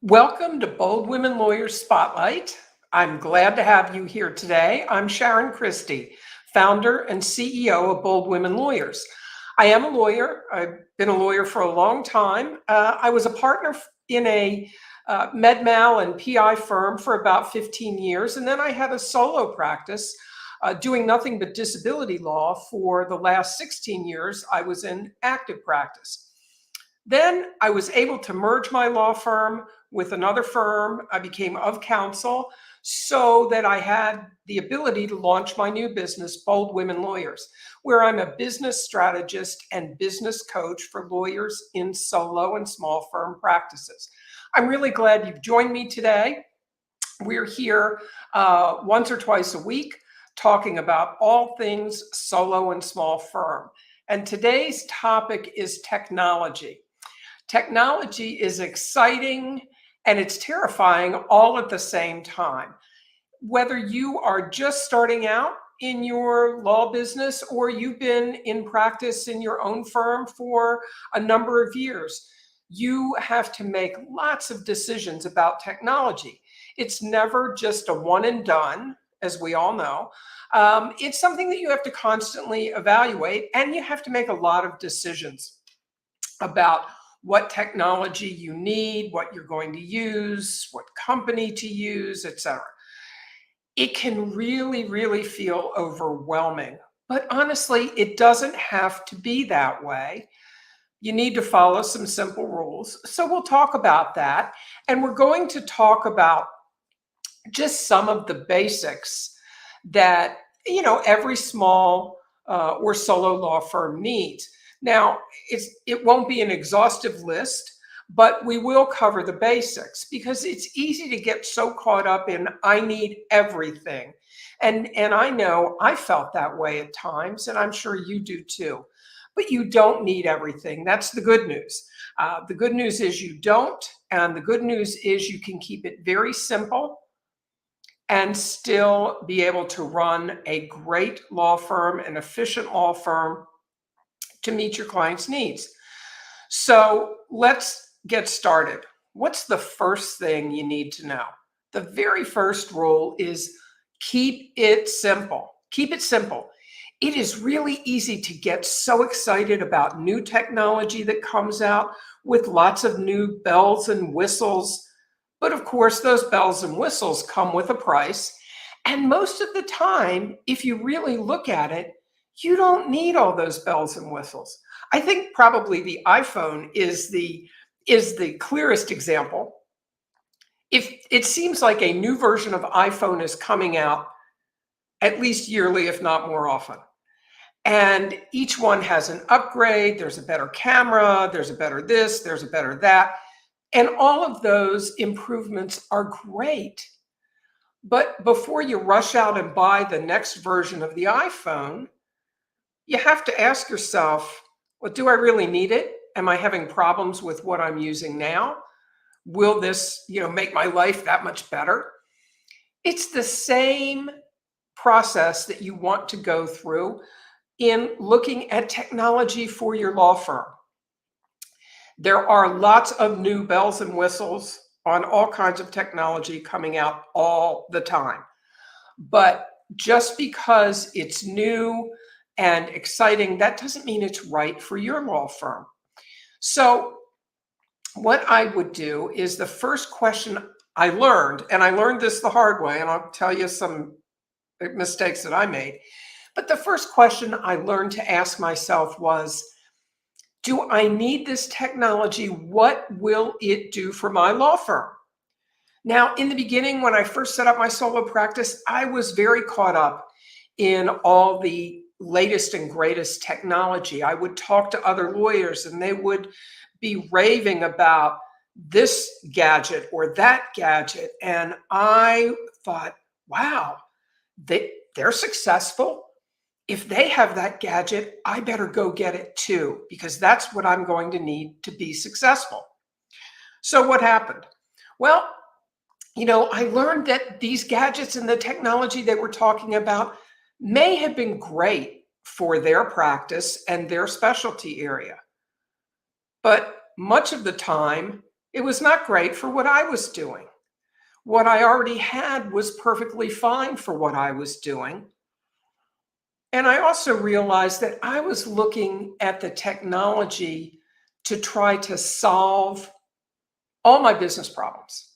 Welcome to Bold Women Lawyers Spotlight. I'm glad to have you here today. I'm Sharon Christie, founder and CEO of Bold Women Lawyers. I am a lawyer. I've been a lawyer for a long time. I was a partner in a med mal and PI firm for about 15 years, and then I had a solo practice doing nothing but disability law for the last 16 years. I was in active practice. Then I was able to merge my law firm with another firm. I became of counsel so that I had the ability to launch my new business, Bold Women Lawyers, where I'm a business strategist and business coach for lawyers in solo and small firm practices. I'm really glad you've joined me today. We're here once or twice a week talking about all things solo and small firm. And today's topic is technology. Technology is exciting and it's terrifying all at the same time. Whether you are just starting out in your law business or you've been in practice in your own firm for a number of years, you have to make lots of decisions about technology. It's never just a one and done, as we all know. It's something that you have to constantly evaluate, and you have to make a lot of decisions about what technology you need, what you're going to use, what company to use, etc. It can really feel overwhelming. But honestly, it doesn't have to be that way. You need to follow some simple rules. So we'll talk about that. And we're going to talk about just some of the basics that, every small or solo law firm needs. Now, it won't be an exhaustive list, but we will cover the basics because it's easy to get so caught up in I need everything. And I know I felt that way at times, and I'm sure you do too. But you don't need everything. That's the good news. The good news is you don't, and the good news is you can keep it very simple and still be able to run a great law firm, an efficient law firm, to meet your clients' needs. So let's get started. What's the first thing you need to know? The very first rule is keep it simple. Keep it simple. It is really easy to get so excited about new technology that comes out with lots of new bells and whistles. But of course, those bells and whistles come with a price. And most of the time, if you really look at it, you don't need all those bells and whistles. I think probably the iPhone is the clearest example. If it seems like a new version of iPhone is coming out at least yearly, if not more often. And each one has an upgrade. There's a better camera, there's a better this, there's a better that. And all of those improvements are great. But before you rush out and buy the next version of the iPhone, you have to ask yourself, well, do I really need it? Am I having problems with what I'm using now? Will this, make my life that much better? It's the same process that you want to go through in looking at technology for your law firm. There are lots of new bells and whistles on all kinds of technology coming out all the time. But just because it's new and exciting, that doesn't mean it's right for your law firm. So what I would do is the first question I learned, and I learned this the hard way, and I'll tell you some mistakes that I made. But the first question I learned to ask myself was, do I need this technology? What will it do for my law firm? Now, in the beginning, when I first set up my solo practice, I was very caught up in all the latest and greatest technology. I would talk to other lawyers and they would be raving about this gadget or that gadget. And I thought, wow, they're successful. If they have that gadget, I better go get it too, because that's what I'm going to need to be successful. So what happened? Well, I learned that these gadgets and the technology they were talking about may have been great for their practice and their specialty area. But much of the time, It was not great for what I was doing. What I already had was perfectly fine for what I was doing. And I also realized that I was looking at the technology to try to solve all my business problems.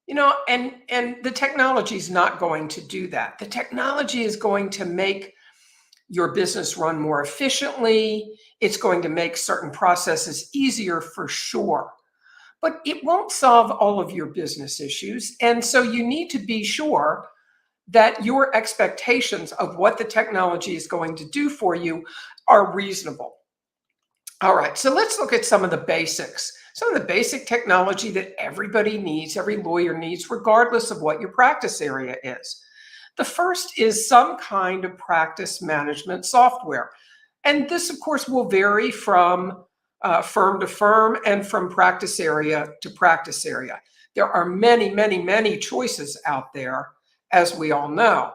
And the technology is not going to do that. The technology is going to make your business run more efficiently. It's going to make certain processes easier for sure, but it won't solve all of your business issues. And so you need to be sure that your expectations of what the technology is going to do for you are reasonable. All right, so let's look at some of the basics. Some of the basic technology that everybody needs, every lawyer needs, regardless of what your practice area is. The first is some kind of practice management software. And this, of course, will vary from firm to firm and from practice area to practice area. There are many, many, many choices out there, as we all know.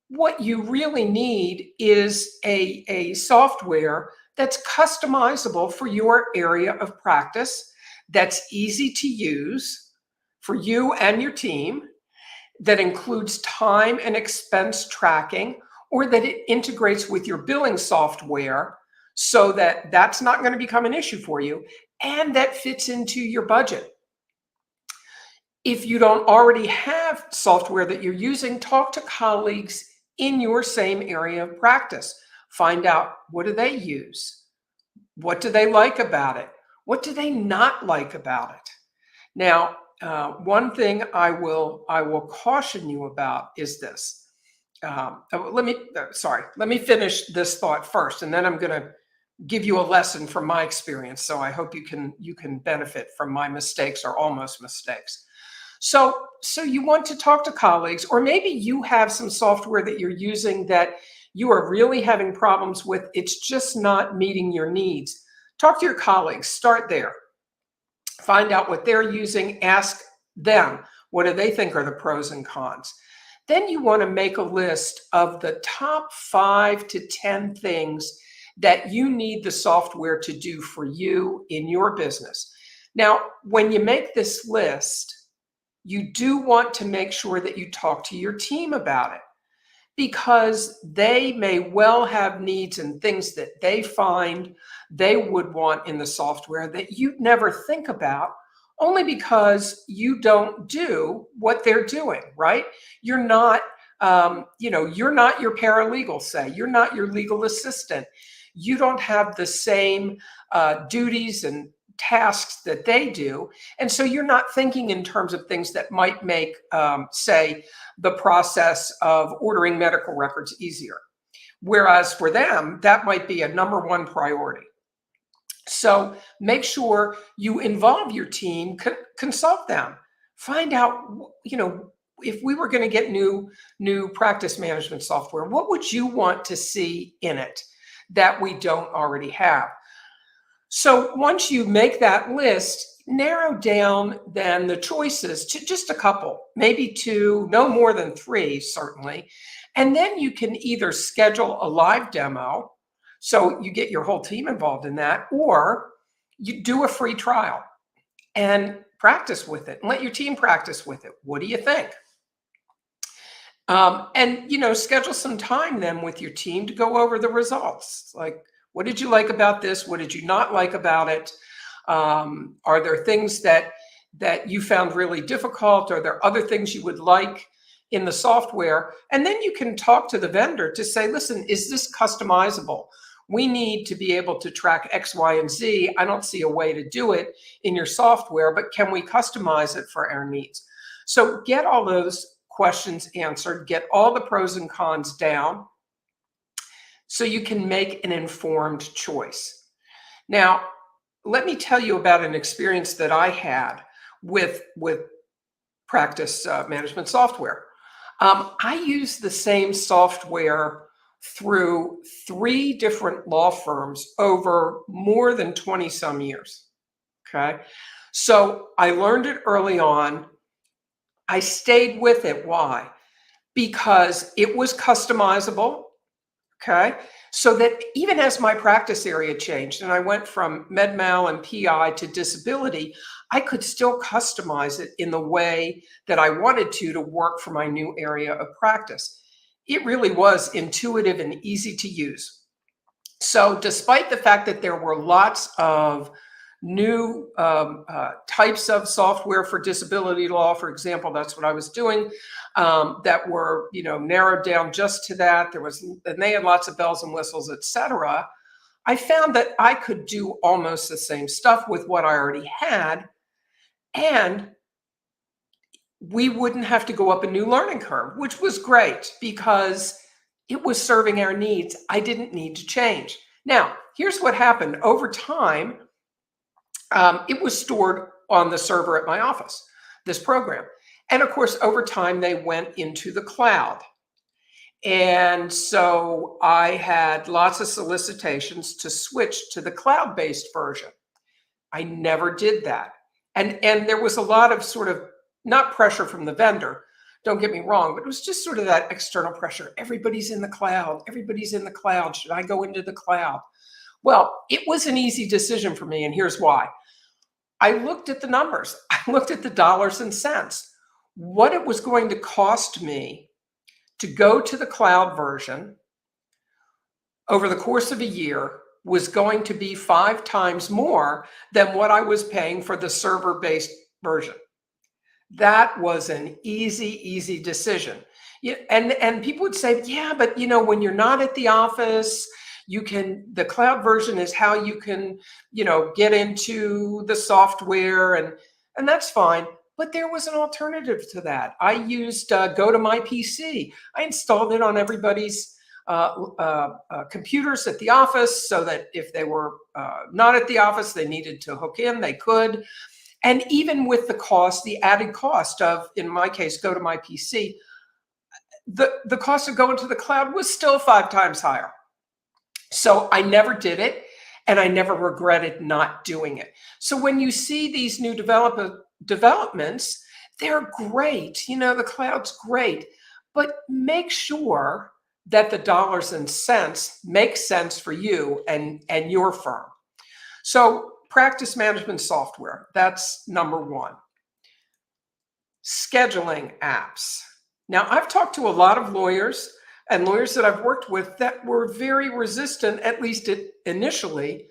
What you really need is a software that's customizable for your area of practice, that's easy to use for you and your team, that includes time and expense tracking, or that it integrates with your billing software so that that's not going to become an issue for you, and that fits into your budget. If you don't already have software that you're using, talk to colleagues in your same area of practice. Find out, what do they use? What do they like about it? What do they not like about it? Now, one thing I will caution you about is this. Let me finish this thought first, and then I'm going to give you a lesson from my experience. So I hope you can benefit from my mistakes or almost mistakes. So you want to talk to colleagues, or maybe you have some software that you're using that you are really having problems with. It's just not meeting your needs. Talk to your colleagues. Start there. Find out what they're using. Ask them, what do they think are the pros and cons? Then you want to make a list of the top 5 to 10 things that you need the software to do for you in your business. Now, when you make this list, you do want to make sure that you talk to your team about it, because they may well have needs and things that they find they would want in the software that you'd never think about, only because you don't do what they're doing, right? You're not, you're not your paralegal, say. You're not your legal assistant. You don't have the same duties and tasks that they do. And so you're not thinking in terms of things that might make, say, the process of ordering medical records easier. Whereas for them, that might be a number 1 priority. So make sure you involve your team, consult them, find out, if we were going to get new practice management software, what would you want to see in it that we don't already have? So once you make that list, narrow down then the choices to just a couple, maybe 2, no more than 3, certainly. And then you can either schedule a live demo, so you get your whole team involved in that, or you do a free trial and practice with it and let your team practice with it. What do you think? And schedule some time then with your team to go over the results. Like, what did you like about this? What did you not like about it? Are there things that you found really difficult? Are there other things you would like in the software? And then you can talk to the vendor to say, listen, is this customizable? We need to be able to track X, Y, and Z. I don't see a way to do it in your software, but can we customize it for our needs? So get all those questions answered, get all the pros and cons down, so you can make an informed choice. Now, let me tell you about an experience that I had with practice management software. I used the same software through 3 different law firms over more than 20 some years. Okay. So I learned it early on. I stayed with it. Why? Because it was customizable. Okay. So that even as my practice area changed and I went from med mal and PI to disability, I could still customize it in the way that I wanted to work for my new area of practice. It really was intuitive and easy to use. So despite the fact that there were lots of new types of software for disability law, for example, that's what I was doing, that were narrowed down just to that. And they had lots of bells and whistles, etc. I found that I could do almost the same stuff with what I already had, and we wouldn't have to go up a new learning curve, which was great because it was serving our needs. I didn't need to change. Now, here's what happened. Over time, it was stored on the server at my office, this program. And of course, over time, they went into the cloud. And so I had lots of solicitations to switch to the cloud-based version. I never did that. And there was a lot of sort of, not pressure from the vendor, don't get me wrong, but it was just sort of that external pressure. Everybody's in the cloud. Everybody's in the cloud. Should I go into the cloud? Well, it was an easy decision for me, and here's why. I looked at the numbers. I looked at the dollars and cents. What it was going to cost me to go to the cloud version over the course of a year was going to be 5 times more than what I was paying for the server-based version. That was an easy decision. Yeah, and people would say, yeah, but when you're not at the office, the cloud version is how you can, get into the software, and that's fine. But there was an alternative to that. I used Go to My PC. I installed it on everybody's computers at the office so that if they were not at the office, they needed to hook in, they could. And even with the added cost of, in my case, Go to My PC, the cost of going to the cloud was still 5 times higher. So I never did it, and I never regretted not doing it. So when you see these new developments, they're great. The cloud's great, but make sure that the dollars and cents make sense for you and your firm. So practice management software, that's number one. Scheduling apps. Now, I've talked to a lot of lawyers and lawyers that I've worked with that were very resistant, at least initially,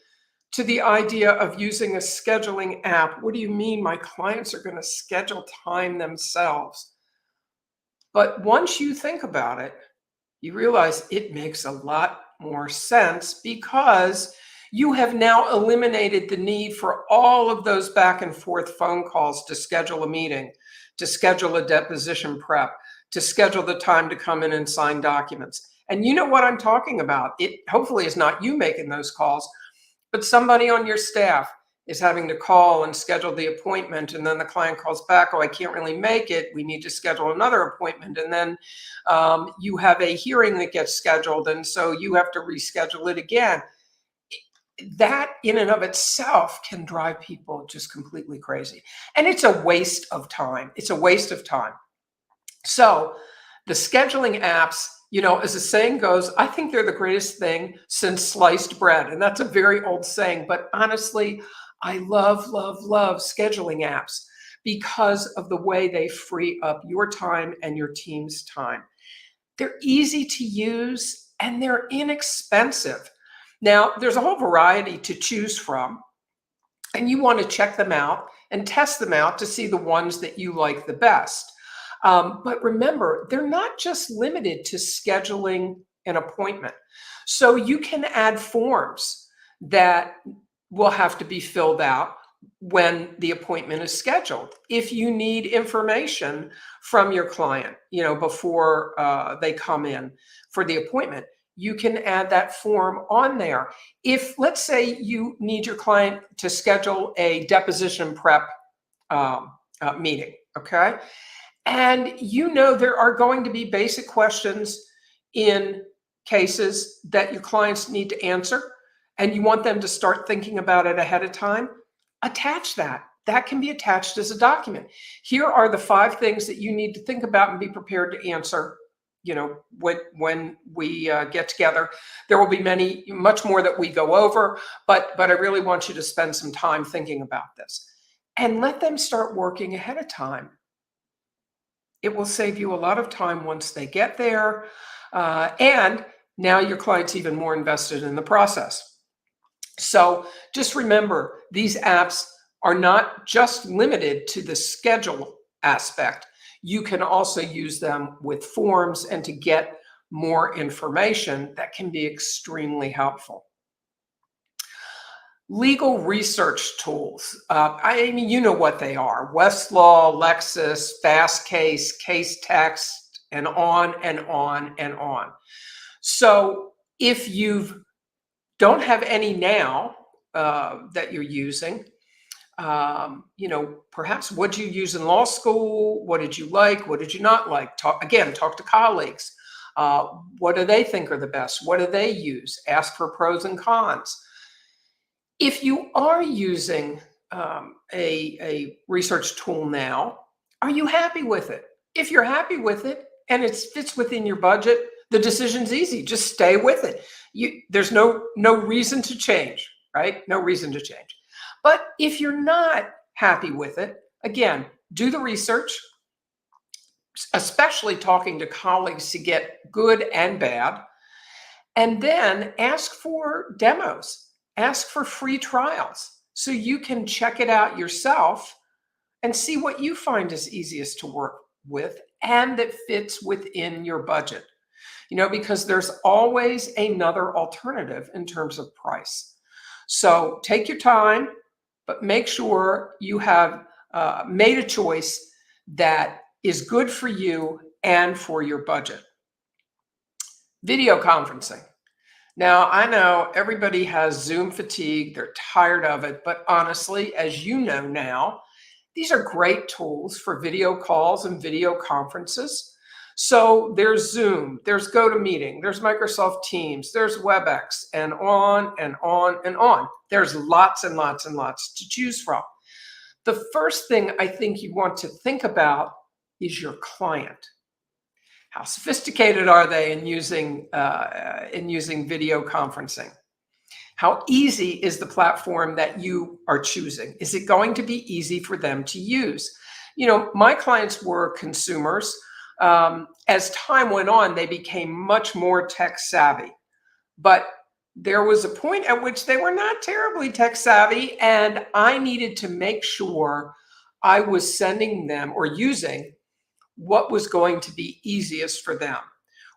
to the idea of using a scheduling app. What do you mean my clients are going to schedule time themselves? But once you think about it, you realize it makes a lot more sense because you have now eliminated the need for all of those back and forth phone calls to schedule a meeting, to schedule a deposition prep, to schedule the time to come in and sign documents. And you know what I'm talking about. It hopefully is not you making those calls, but somebody on your staff is having to call and schedule the appointment, and then the client calls back, oh, I can't really make it. We need to schedule another appointment. And then you have a hearing that gets scheduled, and so you have to reschedule it again. That in and of itself can drive people just completely crazy. And it's a waste of time. It's a waste of time. So the scheduling apps, as the saying goes, I think they're the greatest thing since sliced bread. And that's a very old saying, but honestly, I love scheduling apps because of the way they free up your time and your team's time. They're easy to use and they're inexpensive. Now, there's a whole variety to choose from, and you want to check them out and test them out to see the ones that you like the best. But remember, they're not just limited to scheduling an appointment. So you can add forms that will have to be filled out when the appointment is scheduled. If you need information from your client, before they come in for the appointment, you can add that form on there. If, let's say, you need your client to schedule a deposition prep meeting, okay? And there are going to be basic questions in cases that your clients need to answer, and you want them to start thinking about it ahead of time, attach that. That can be attached as a document. Here are the 5 things that you need to think about and be prepared to answer when we get together. There will be much more that we go over, but I really want you to spend some time thinking about this and let them start working ahead of time. It will save you a lot of time once they get there, and now your client's even more invested in the process. So just remember, these apps are not just limited to the schedule aspect. You can also use them with forms and to get more information that can be extremely helpful. Legal research tools. I mean, you know what they are. Westlaw, Lexis, Fastcase, Case Text, and on and on and on. So if you don't have any now that you're using, perhaps what did you use in law school? What did you like? What did you not like? Talk to colleagues. What do they think are the best? What do they use? Ask for pros and cons. If you are using a research tool now, are you happy with it? If you're happy with it and it fits within your budget, the decision's easy. Just stay with it. There's no reason to change, right? No reason to change. But if you're not happy with it, again, do the research, especially talking to colleagues to get good and bad, and then ask for demos, ask for free trials so you can check it out yourself and see what you find is easiest to work with and that fits within your budget. Because there's always another alternative in terms of price. So take your time, but make sure you have made a choice that is good for you and for your budget. Video conferencing. Now, I know everybody has Zoom fatigue. They're tired of it. But honestly, as you know now, these are great tools for video calls and video conferences. So there's Zoom, there's GoToMeeting, there's Microsoft Teams, there's WebEx, and on and on and on. There's lots and lots and lots to choose from. The first thing I think you want to think about is your client. How sophisticated are they in using video conferencing? How easy is the platform that you are choosing? Is it going to be easy for them to use? My clients were consumers. As time went on, they became much more tech savvy. But there was a point at which they were not terribly tech savvy, and I needed to make sure I was sending them or using what was going to be easiest for them.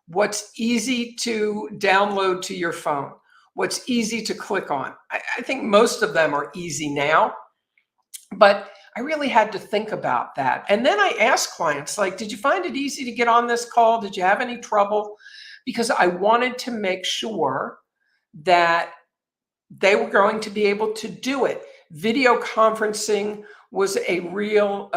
What's easy to download to your phone? What's easy to click on? I think most of them are easy now, but I really had to think about that. And then I asked clients, like, did you find it easy to get on this call? Did you have any trouble? Because I wanted to make sure that they were going to be able to do it. Video conferencing was a real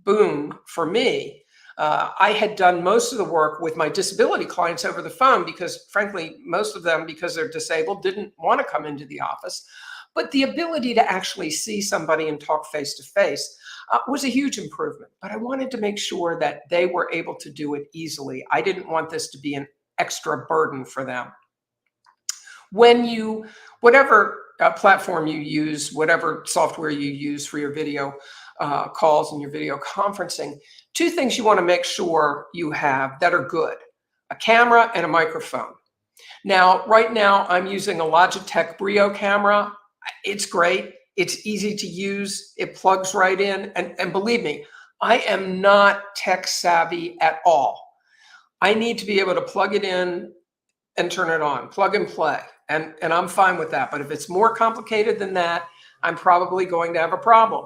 boom for me. I had done most of the work with my disability clients over the phone because, frankly, most of them, because they're disabled, didn't want to come into the office. But the ability to actually see somebody and talk face-to-face was a huge improvement. But I wanted to make sure that they were able to do it easily. I didn't want this to be an extra burden for them. Whatever platform you use, whatever software you use for your video calls and your video conferencing, two things you want to make sure you have that are good: a camera and a microphone. Now, right now, I'm using a Logitech Brio camera. It's great. It's easy to use. It plugs right in. And believe me, I am not tech savvy at all. I need to be able to plug it in and turn it on, plug and play. And I'm fine with that. But if it's more complicated than that, I'm probably going to have a problem.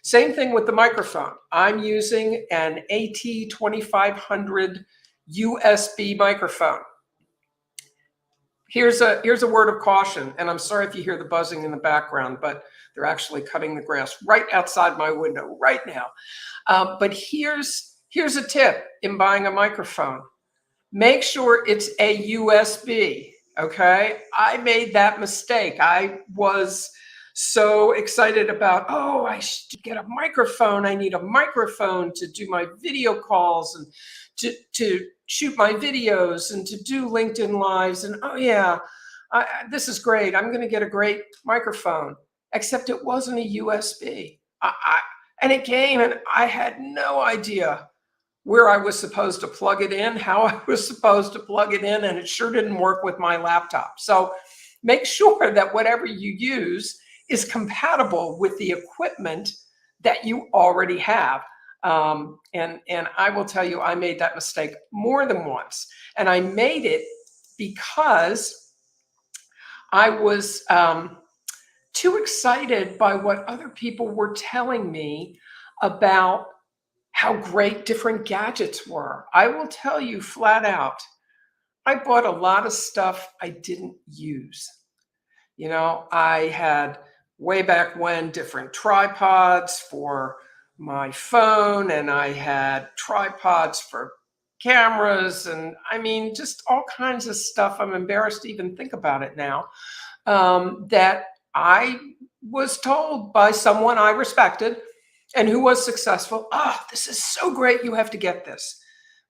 Same thing with the microphone. I'm using an AT2500 USB microphone. Here's a word of caution, and I'm sorry if you hear the buzzing in the background, but they're actually cutting the grass right outside my window right now. But here's a tip in buying a microphone. Make sure it's a USB, okay? I made that mistake. I was so excited about, oh, I should get a microphone. I need a microphone to do my video calls and to shoot my videos and to do LinkedIn Lives. And oh, yeah, this is great. I'm going to get a great microphone, except it wasn't a USB. And it came and I had no idea where I was supposed to plug it in, how I was supposed to plug it in, and it sure didn't work with my laptop. So make sure that whatever you use is compatible with the equipment that you already have. And I will tell you, I made that mistake more than once. And I made it because I was too excited by what other people were telling me about how great different gadgets were. I will tell you flat out, I bought a lot of stuff I didn't use. You know, I had way back when different tripods for my phone, and I had tripods for cameras, and I mean, just all kinds of stuff. I'm embarrassed to even think about it now, that I was told by someone I respected and who was successful, oh, this is so great, you have to get this.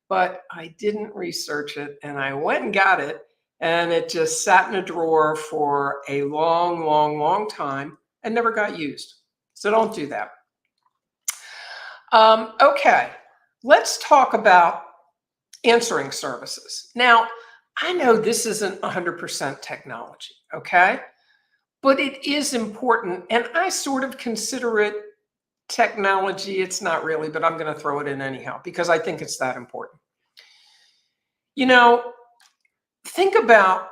But I didn't research it, and I went and got it, and it just sat in a drawer for a long, long, long time and never got used. So don't do that. Okay, let's talk about answering services. Now, I know this isn't 100% technology, okay? But it is important, and I sort of consider it technology. It's not really, but I'm going to throw it in anyhow because I think it's that important. You know, think about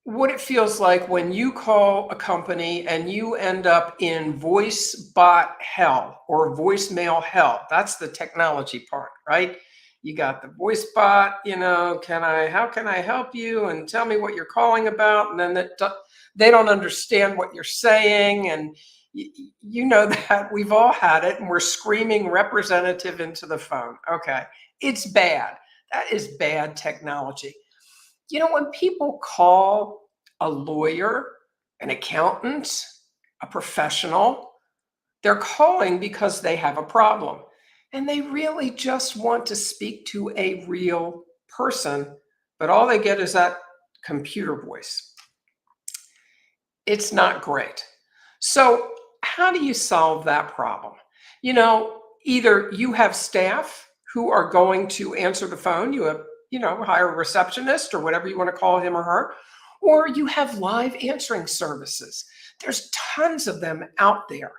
what it feels like when you call a company and you end up in voice bot hell or voicemail hell. That's the technology part, right? You got the voice bot, you know, how can I help you? And tell me what you're calling about. And then they don't understand what you're saying. And you know that we've all had it, and we're screaming representative into the phone. Okay, it's bad. That is bad technology. You know, when people call a lawyer, an accountant, a professional, they're calling because they have a problem. And they really just want to speak to a real person, but all they get is that computer voice. It's not great. So how do you solve that problem? You know, either you have staff who are going to answer the phone, you have, you know, hire a receptionist or whatever you want to call him or her, or you have live answering services. There's tons of them out there.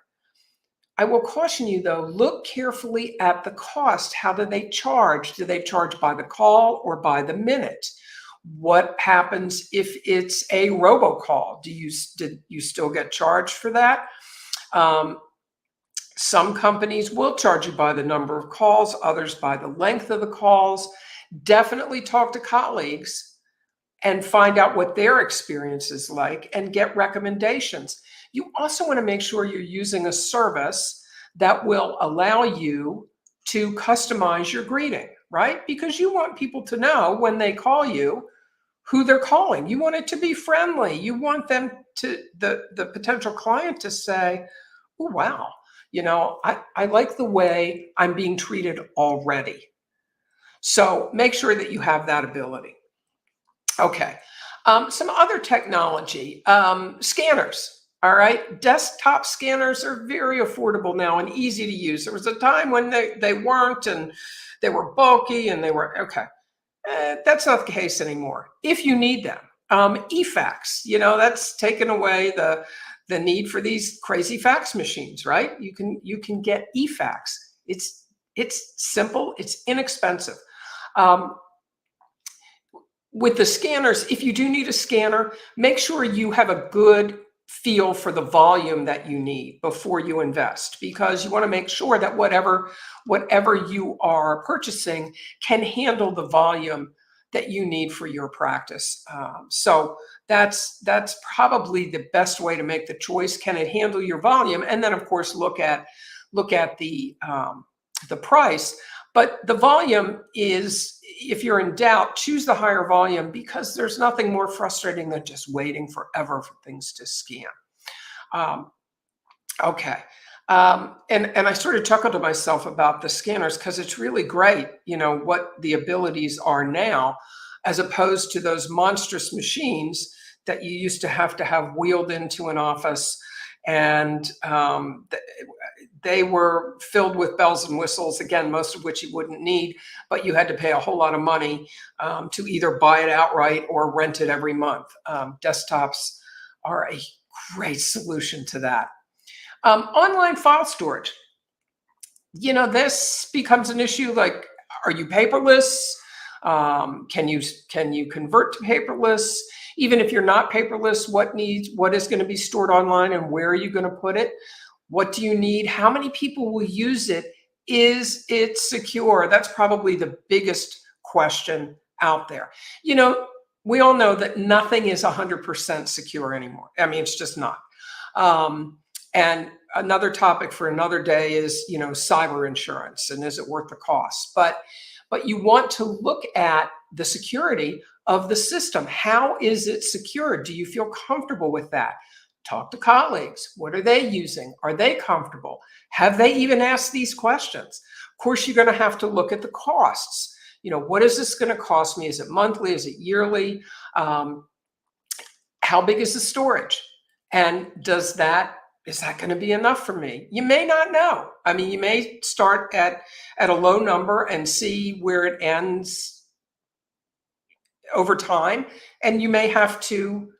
I will caution you though, look carefully at the cost. How do they charge? Do they charge by the call or by the minute? What happens if it's a robocall? Do you still get charged for that? Some companies will charge you by the number of calls, others by the length of the calls. Definitely talk to colleagues and find out what their experience is like and get recommendations. You also want to make sure you're using a service that will allow you to customize your greeting, right? Because you want people to know when they call you who they're calling. You want it to be friendly. You want them to, the potential client to say, oh, wow, you know, I like the way I'm being treated already. So make sure that you have that ability. Okay, some other technology, scanners. All right, desktop scanners are very affordable now and easy to use. There was a time when they weren't, and they were bulky, and they were, okay. That's not the case anymore. If you need them, e-fax, you know, that's taken away the need for these crazy fax machines, right? You can get e-fax. It's simple, it's inexpensive. With the scanners, if you do need a scanner, make sure you have a good feel for the volume that you need before you invest, because you want to make sure that whatever you are purchasing can handle the volume that you need for your practice. So that's probably the best way to make the choice. Can it handle your volume? And then of course look at the price. But the volume is, if you're in doubt, choose the higher volume, because there's nothing more frustrating than just waiting forever for things to scan. Okay. And I sort of chuckled to myself about the scanners because it's really great, what the abilities are now, as opposed to those monstrous machines that you used to have wheeled into an office. And they were filled with bells and whistles, again, most of which you wouldn't need, but you had to pay a whole lot of money to either buy it outright or rent it every month. Desktops are a great solution to that. Online file storage. This becomes an issue. Like, are you paperless? Can you convert to paperless? Even if you're not paperless, what is going to be stored online, and where are you going to put it? What do you need? How many people will use it? Is it secure? That's probably the biggest question out there. We all know that nothing is 100% secure anymore. I mean, it's just not. And another topic for another day is, cyber insurance, and is it worth the cost? But you want to look at the security of the system. How is it secure? Do you feel comfortable with that? Talk to colleagues. What are they using? Are they comfortable? Have they even asked these questions? Of course, you're going to have to look at the costs. What is this going to cost me? Is it monthly? Is it yearly? How big is the storage? And is that going to be enough for me? You may not know. I mean, you may start at a low number and see where it ends over time. And you may have to,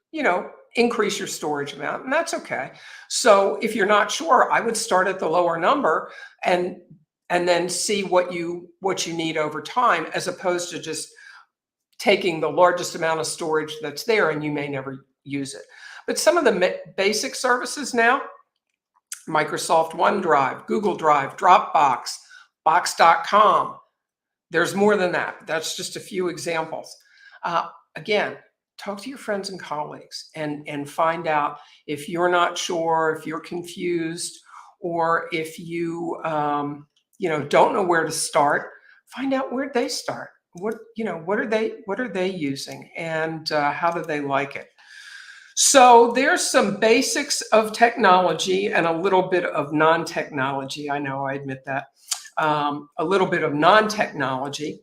increase your storage amount, and that's okay. So if you're not sure, I would start at the lower number and then see what you need over time, as opposed to just taking the largest amount of storage that's there and you may never use it. But some of the basic services now, Microsoft OneDrive, Google Drive, Dropbox, Box.com. There's more than that. That's just a few examples. Again, talk to your friends and colleagues and find out if you're not sure, if you're confused, or if you don't know where to start. Find out where they start. What are they using, and how do they like it? So there's some basics of technology and a little bit of non-technology. I know, I admit that. A little bit of non-technology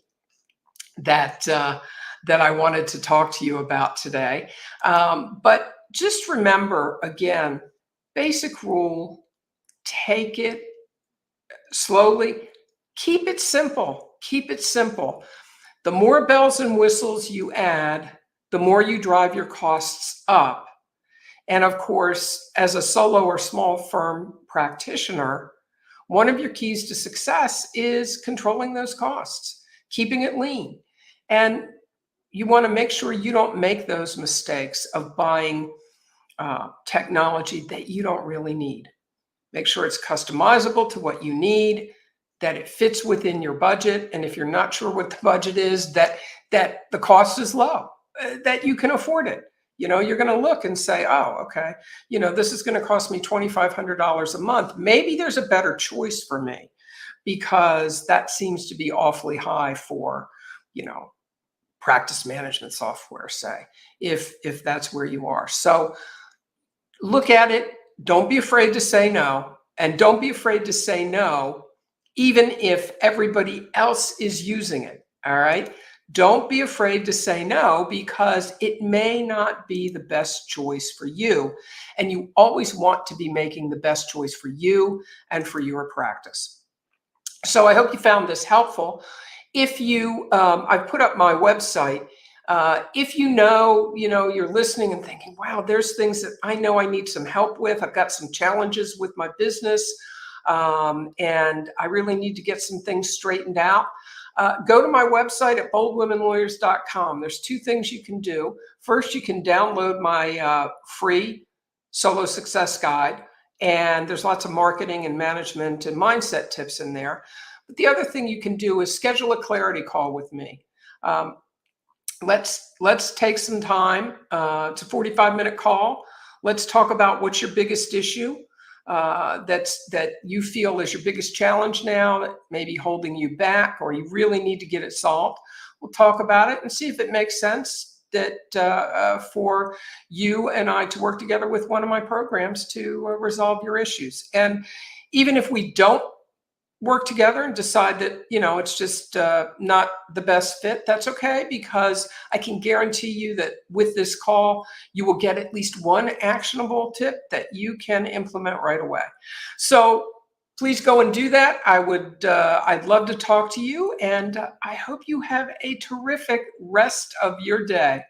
that I wanted to talk to you about today. But just remember, again, basic rule: take it slowly. Keep it simple. Keep it simple. The more bells and whistles you add, the more you drive your costs up. And of course, as a solo or small firm practitioner, one of your keys to success is controlling those costs, keeping it lean. And you want to make sure you don't make those mistakes of buying technology that you don't really need. Make sure it's customizable to what you need, that it fits within your budget. And if you're not sure what the budget is, that the cost is low, that you can afford it. You're going to look and say, oh, okay, this is going to cost me $2,500 a month. Maybe there's a better choice for me, because that seems to be awfully high for, practice management software, say, if that's where you are. So look at it. Don't be afraid to say no. And don't be afraid to say no, even if everybody else is using it. All right. Don't be afraid to say no, because it may not be the best choice for you. And you always want to be making the best choice for you and for your practice. So I hope you found this helpful. If you, I've put up my website. If you're listening and thinking, wow, there's things that I know I need some help with. I've got some challenges with my business, and I really need to get some things straightened out. Go to my website at boldwomenlawyers.com. There's two things you can do. First, you can download my free solo success guide, and there's lots of marketing and management and mindset tips in there. But the other thing you can do is schedule a clarity call with me. Let's take some time. It's a 45-minute call. Let's talk about what's your biggest issue that you feel is your biggest challenge now, that may be holding you back, or you really need to get it solved. We'll talk about it and see if it makes sense for you and I to work together with one of my programs to resolve your issues. And even if we don't work together and decide that it's just not the best fit, that's okay, because I can guarantee you that with this call you will get at least one actionable tip that you can implement right away. So please go and do that. I'd love to talk to you, and I hope you have a terrific rest of your day.